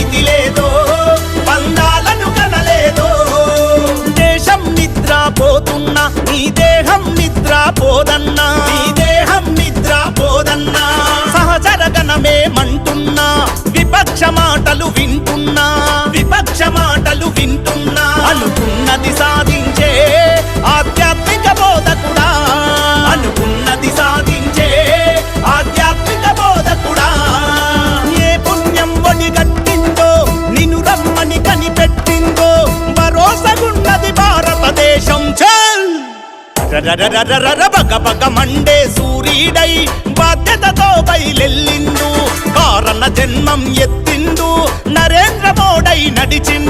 మితి లేదో బంధాలను కనలేదో దేశం నిద్రపోతున్నా నీ దేహం నిద్రపోదన్నా నీ దేహం నిద్రపోదన్నా సహచర గణమేమంటున్నా విపక్ష మాటలు వింటున్నా విపక్ష మాటలు వింటున్నా అనుకున్నది సాధించే ఆధ్యాత్మిక బోధకుడా అనుకున్నది సాధించే ఆధ్యాత్మిక బోధకుడా ఏ పుణ్యం ఒడిగట్టిందో నిన్ను రమ్మని కనిపెట్టిందో భరోసగున్నది భారతదేశం చల్ బగ బగ మండే సూర్యుడై బాధ్యతతో బయలెల్లిండు కారణ జన్మం ఎత్తిండు నరేంద్ర మోడై నడిచిండు